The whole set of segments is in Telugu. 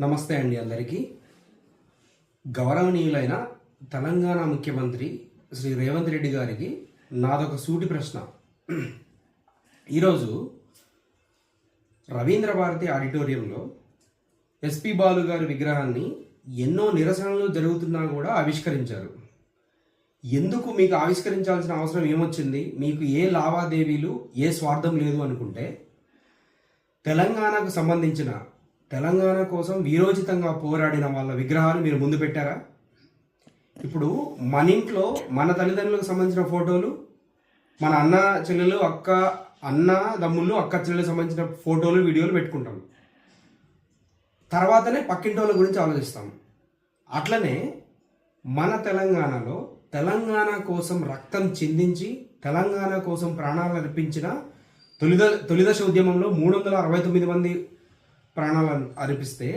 నమస్తే అండి అందరికీ. గౌరవనీయులైన తెలంగాణ ముఖ్యమంత్రి శ్రీ రేవంత్ రెడ్డి గారికి నాదొక సూటి ప్రశ్న. ఈరోజు రవీంద్ర భారతి ఆడిటోరియంలో ఎస్పి బాలు గారి విగ్రహాన్ని ఎన్నో నిరసనలు జరుగుతున్నా కూడా ఆవిష్కరించారు. ఎందుకు మీకు ఆవిష్కరించాల్సిన అవసరం ఏమొచ్చింది? మీకు ఏ లావాదేవీలు, ఏ స్వార్థం లేదు అనుకుంటే తెలంగాణకు సంబంధించిన, తెలంగాణ కోసం వీరోచితంగా పోరాడిన వాళ్ళ విగ్రహాలు మీరు ముందు పెట్టారా? ఇప్పుడు మన ఇంట్లో మన తల్లిదండ్రులకు సంబంధించిన ఫోటోలు, మన అన్న చెల్లెలు, అన్న తమ్ముళ్ళు, అక్క చెల్లెలకు సంబంధించిన ఫోటోలు, వీడియోలు పెట్టుకుంటాం. తర్వాతనే పక్కింటోళ్ళ గురించి ఆలోచిస్తాం. అట్లనే మన తెలంగాణలో తెలంగాణ కోసం రక్తం చిందించి తెలంగాణ కోసం ప్రాణాలు అర్పించిన తొలిదశ ఉద్యమంలో 369 మంది ప్రాణాలను అర్పిస్తే,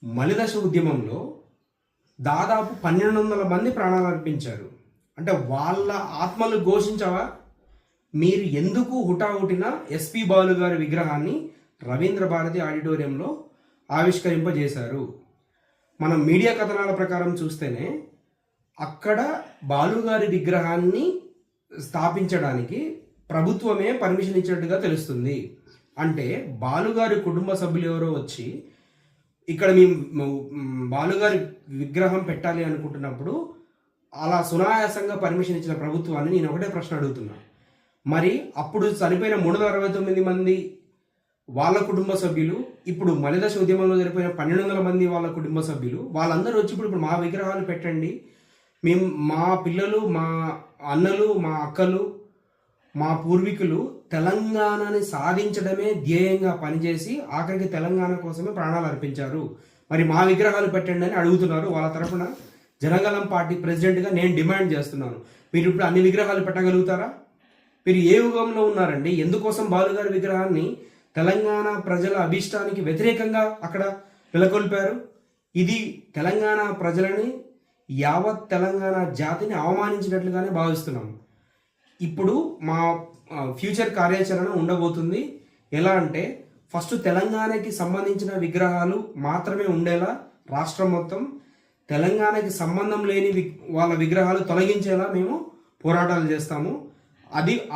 మలిదశ ఉద్యమంలో దాదాపు 1200 మంది ప్రాణాలు అర్పించారు. అంటే వాళ్ళ ఆత్మలు ఘోషించవా? మీరు ఎందుకు హుటాహుటిన ఎస్పి బాలు గారి విగ్రహాన్ని రవీంద్ర భారతి ఆడిటోరియంలో ఆవిష్కరింపజేశారు? మనం మీడియా కథనాల ప్రకారం చూస్తేనే అక్కడ బాలుగారి విగ్రహాన్ని స్థాపించడానికి ప్రభుత్వమే పర్మిషన్ ఇచ్చినట్టుగా తెలుస్తుంది. అంటే బాలుగారి కుటుంబ సభ్యులు ఎవరో వచ్చి ఇక్కడ మేము బాలుగారి విగ్రహం పెట్టాలి అనుకుంటున్నప్పుడు అలా సునాయాసంగా పర్మిషన్ ఇచ్చిన ప్రభుత్వాన్ని నేను ఒకటే ప్రశ్న అడుగుతున్నా. మరి అప్పుడు చనిపోయిన 369 మంది వాళ్ళ కుటుంబ సభ్యులు, ఇప్పుడు మలిదశ ఉద్యమంలో జరిపోయిన 1200 మంది వాళ్ళ కుటుంబ సభ్యులు, వాళ్ళందరూ వచ్చి ఇప్పుడు మా విగ్రహాలు పెట్టండి, మేము, మా పిల్లలు, మా అన్నలు, మా అక్కలు, మా పూర్వీకులు తెలంగాణని సాధించడమే ధ్యేయంగా పనిచేసి ఆఖరికి తెలంగాణ కోసమే ప్రాణాలు అర్పించారు, మరి మా విగ్రహాలు పెట్టండి అని అడుగుతున్నారు. వాళ్ళ తరఫున జనగలం పార్టీ ప్రెసిడెంట్గా నేను డిమాండ్ చేస్తున్నాను. మీరు ఇప్పుడు అన్ని విగ్రహాలు పెట్టగలుగుతారా? మీరు ఏ యుగంలో ఉన్నారండి? ఎందుకోసం బాలుగారి విగ్రహాన్ని తెలంగాణ ప్రజల అభీష్టానికి వ్యతిరేకంగా అక్కడ నెలకొల్పారు? ఇది తెలంగాణ ప్రజలని, యావత్ తెలంగాణ జాతిని అవమానించినట్లుగానే భావిస్తున్నాము. ఇప్పుడు మా ఫ్యూచర్ కార్యాచరణ ఉండబోతుంది. ఎలా అంటే, ఫస్ట్ తెలంగాణకి సంబంధించిన విగ్రహాలు మాత్రమే ఉండేలా రాష్ట్రం మొత్తం, తెలంగాణకి సంబంధం లేని వాళ్ళ విగ్రహాలు తొలగించేలా మేము పోరాటాలు చేస్తాము.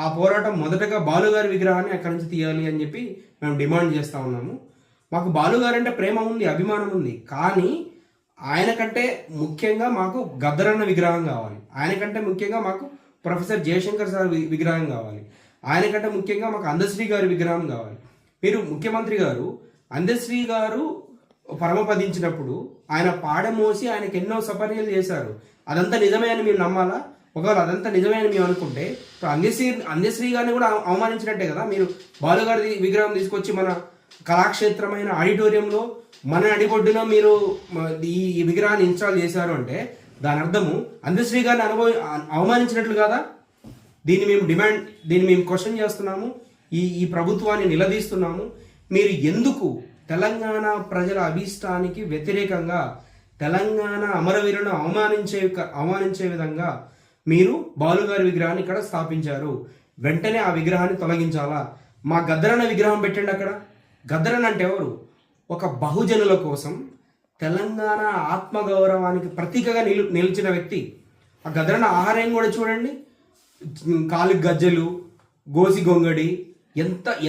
ఆ పోరాటం మొదటగా బాలుగారి విగ్రహాన్ని అక్కడి నుంచి తీయాలి అని చెప్పి మేము డిమాండ్ చేస్తూ ఉన్నాము. మాకు బాలుగారు అంటే ప్రేమ ఉంది, అభిమానం ఉంది. కానీ ఆయన కంటే ముఖ్యంగా మాకు గద్దరన్న విగ్రహం కావాలి. ఆయన కంటే ముఖ్యంగా మాకు ప్రొఫెసర్ జయశంకర్ సార్ విగ్రహం కావాలి. ఆయన కంటే ముఖ్యంగా మాకు అందశ్రీ గారి విగ్రహం కావాలి. మీరు ముఖ్యమంత్రి గారు అందశ్రీ గారు పరమపదించినప్పుడు ఆయన పాడమోసి ఆయనకు ఎన్నో సపర్యలు చేశారు. అదంతా నిజమే అని మీరు నమ్మాలా? ఒకవేళ అదంతా నిజమే అని మేము అనుకుంటే ఇప్పుడు అందశ్రీ గారిని కూడా అవమానించినట్టే కదా. మీరు బాలుగారి విగ్రహం తీసుకొచ్చి మన కళాక్షేత్రమైన ఆడిటోరియంలో మన అడిగొడ్డులో మీరు ఈ విగ్రహాన్ని ఇన్స్టాల్ చేశారు అంటే దాని అర్థము అందశ్రీ గారిని అవమానించినట్లు కాదా? దీన్ని మేము క్వశ్చన్ చేస్తున్నాము. ఈ ప్రభుత్వాన్ని నిలదీస్తున్నాము. మీరు ఎందుకు తెలంగాణ ప్రజల అభీష్టానికి వ్యతిరేకంగా తెలంగాణ అమరవీరులను అవమానించే విధంగా మీరు బాలుగారి విగ్రహాన్ని ఇక్కడ స్థాపించారు? వెంటనే ఆ విగ్రహాన్ని తొలగించాలా? మా గద్దరన్న విగ్రహం పెట్టండి అక్కడ. గద్దరన్న అంటే ఎవరు? ఒక బహుజనుల కోసం తెలంగాణ ఆత్మగౌరవానికి ప్రతీకగా నిలిచిన వ్యక్తి. ఆ గద్దరన్న ఆహారం కూడా చూడండి, కాలి గజ్జలు, గోసి గొంగడి,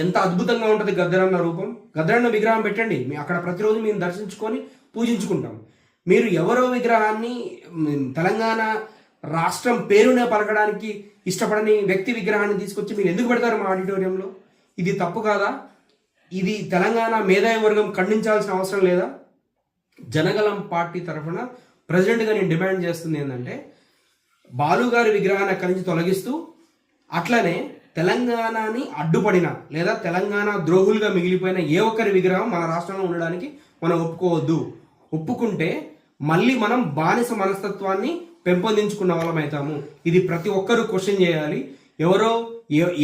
ఎంత అద్భుతంగా ఉంటుంది గద్దరన్న రూపం. గద్దరన్న విగ్రహం పెట్టండి, అక్కడ ప్రతిరోజు మేము దర్శించుకొని పూజించుకుంటాం. మీరు ఎవరో విగ్రహాన్ని, తెలంగాణ రాష్ట్రం పేరునే పలకడానికి ఇష్టపడని వ్యక్తి విగ్రహాన్ని తీసుకొచ్చి మీరు ఎందుకు పెడతారు మా ఆడిటోరియంలో? ఇది తప్పు కాదా? ఇది తెలంగాణ మేధావి వర్గం ఖండించాల్సిన అవసరం లేదా? జనగలం పార్టీ తరఫున ప్రెసిడెంట్గా నేను డిమాండ్ చేస్తుంది ఏంటంటే, బాలుగారి విగ్రహాన్ని అక్కడి నుంచి తొలగిస్తూ, అట్లనే తెలంగాణని అడ్డుపడిన లేదా తెలంగాణ ద్రోహులుగా మిగిలిపోయిన ఏ ఒక్కరి విగ్రహం మన రాష్ట్రంలో ఉండడానికి మనం ఒప్పుకోవద్దు. ఒప్పుకుంటే మళ్ళీ మనం బానిస మనస్తత్వాన్ని పెంపొందించుకున్న వాళ్ళం అవుతాము. ఇది ప్రతి ఒక్కరూ క్వశ్చన్ చేయాలి. ఎవరో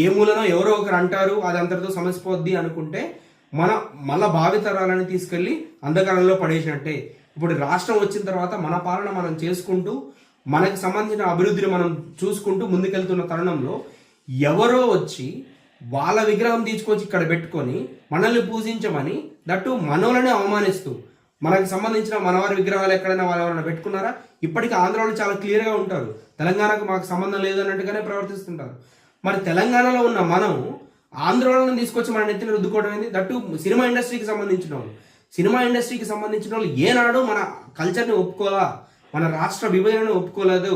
ఏ మూలనో ఎవరో ఒకరు అంటారు అది అంతటితో సమసిపోద్ది అనుకుంటే మళ్ళా భావితరాలని తీసుకెళ్లి అంధకారంలో పడేసినట్టే. ఇప్పుడు రాష్ట్రం వచ్చిన తర్వాత మన పాలన మనం చేసుకుంటూ, మనకు సంబంధించిన అభివృద్ధిని మనం చూసుకుంటూ ముందుకెళ్తున్న తరుణంలో ఎవరో వచ్చి వాళ్ళ విగ్రహం తీసుకొచ్చి ఇక్కడ పెట్టుకొని మనల్ని పూజించమని, దట్టు మనోళ్ళని అవమానిస్తూ, మనకు సంబంధించిన మనవారి విగ్రహాలు ఎక్కడైనా వాళ్ళు ఎవరైనా పెట్టుకున్నారా? ఇప్పటికీ ఆంధ్రాలో చాలా క్లియర్గా ఉంటారు, తెలంగాణకు మాకు సంబంధం లేదు అన్నట్టుగానే ప్రవర్తిస్తుంటారు. మరి తెలంగాణలో ఉన్న మనం ఆంధ్రోళనను తీసుకొచ్చి మన నెత్తిని రుద్దుకోవడం ఏంది? దట్టు సినిమా ఇండస్ట్రీకి సంబంధించిన వాళ్ళు. సినిమా ఇండస్ట్రీకి సంబంధించిన వాళ్ళు ఏనాడు మన కల్చర్ని ఒప్పుకోలా, మన రాష్ట్ర విభజనను ఒప్పుకోలేదు.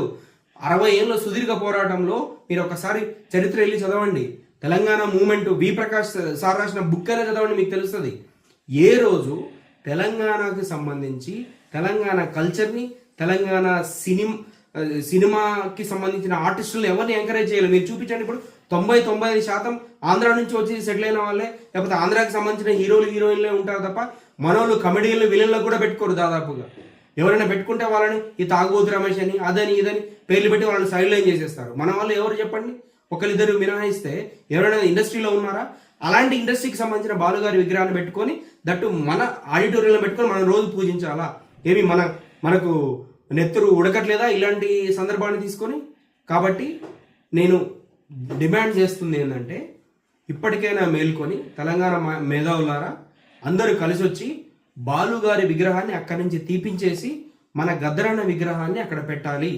60 ఏళ్ళ సుదీర్ఘ పోరాటంలో మీరు ఒకసారి చరిత్ర వెళ్ళి చదవండి. Telangana movement V Prakash sir రాసిన బుక్ అయినా చదవండి, మీకు తెలుస్తుంది. ఏ రోజు తెలంగాణకు సంబంధించి తెలంగాణ కల్చర్ని, తెలంగాణ సినిమాకి సంబంధించిన ఆర్టిస్టులను ఎవరిని ఎంకరేజ్ చేయాలి మీరు చూపించండి. ఇప్పుడు 90-95% ఆంధ్ర నుంచి వచ్చి సెటిల్ అయిన వాళ్ళే, లేకపోతే ఆంధ్రాకి సంబంధించిన హీరోయిన్లే ఉంటారు తప్ప మనోళ్ళు కమెడియన్లు విలన్లకు కూడా పెట్టుకోరు దాదాపుగా. ఎవరైనా పెట్టుకుంటే వాళ్ళని ఈ తాగుబోతు రమేష్ అని అదని ఇదని పేర్లు పెట్టి వాళ్ళని సైడ్ లైన్ చేసేస్తారు. మన వాళ్ళు ఎవరు చెప్పండి? ఒకరిద్దరు మినహాయిస్తే ఎవరైనా ఇండస్ట్రీలో ఉన్నారా? అలాంటి ఇండస్ట్రీకి సంబంధించిన బాలుగారి విగ్రహాన్ని పెట్టుకొని దట్టు మన ఆడిటోరియంలో పెట్టుకొని మనం రోజు పూజించాలా? ఏమి మనకు నెత్తురు ఉడకట్లేదా ఇలాంటి సందర్భాన్ని తీసుకొని? కాబట్టి నేను డిమాండ్ చేస్తుంది ఏంటంటే, ఇప్పటికైనా మేల్కొని తెలంగాణ మేధావులారా అందరూ కలిసి వచ్చి బాలుగారి విగ్రహాన్ని అక్కడి నుంచి తీపించేసి మన గద్దరన్న విగ్రహాన్ని అక్కడ పెట్టాలి.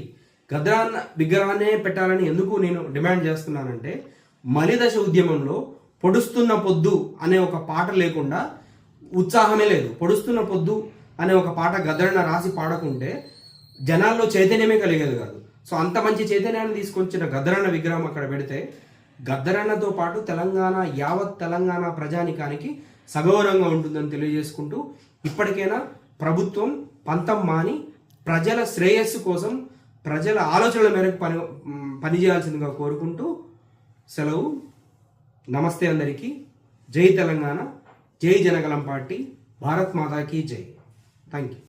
గద్దరన్న విగ్రహాన్నే పెట్టాలని ఎందుకు నేను డిమాండ్ చేస్తున్నానంటే, మలిదశ ఉద్యమంలో పొడుస్తున్న పొద్దు అనే ఒక పాట లేకుండా ఉత్సాహమే లేదు. పొడుస్తున్న పొద్దు అనే ఒక పాట గద్దరన్న రాసి పాడకుంటే జనాల్లో చైతన్యమే కలిగేది కాదు. సో అంత మంచి చైతన్యాన్ని తీసుకొచ్చిన గద్దరన్న విగ్రహం అక్కడ పెడితే గద్దరన్నతో పాటు యావత్ తెలంగాణ ప్రజానికానికి సగౌరవంగా ఉంటుందని తెలియజేసుకుంటూ, ఇప్పటికైనా ప్రభుత్వం పంతం మాని ప్రజల శ్రేయస్సు కోసం ప్రజల ఆలోచనల మేరకు పనిచేయాల్సిందిగా కోరుకుంటూ సెలవు. నమస్తే అందరికీ. జై తెలంగాణ, జై జనగలం పార్టీ, భారత్ మాతాకి జై. Thank you.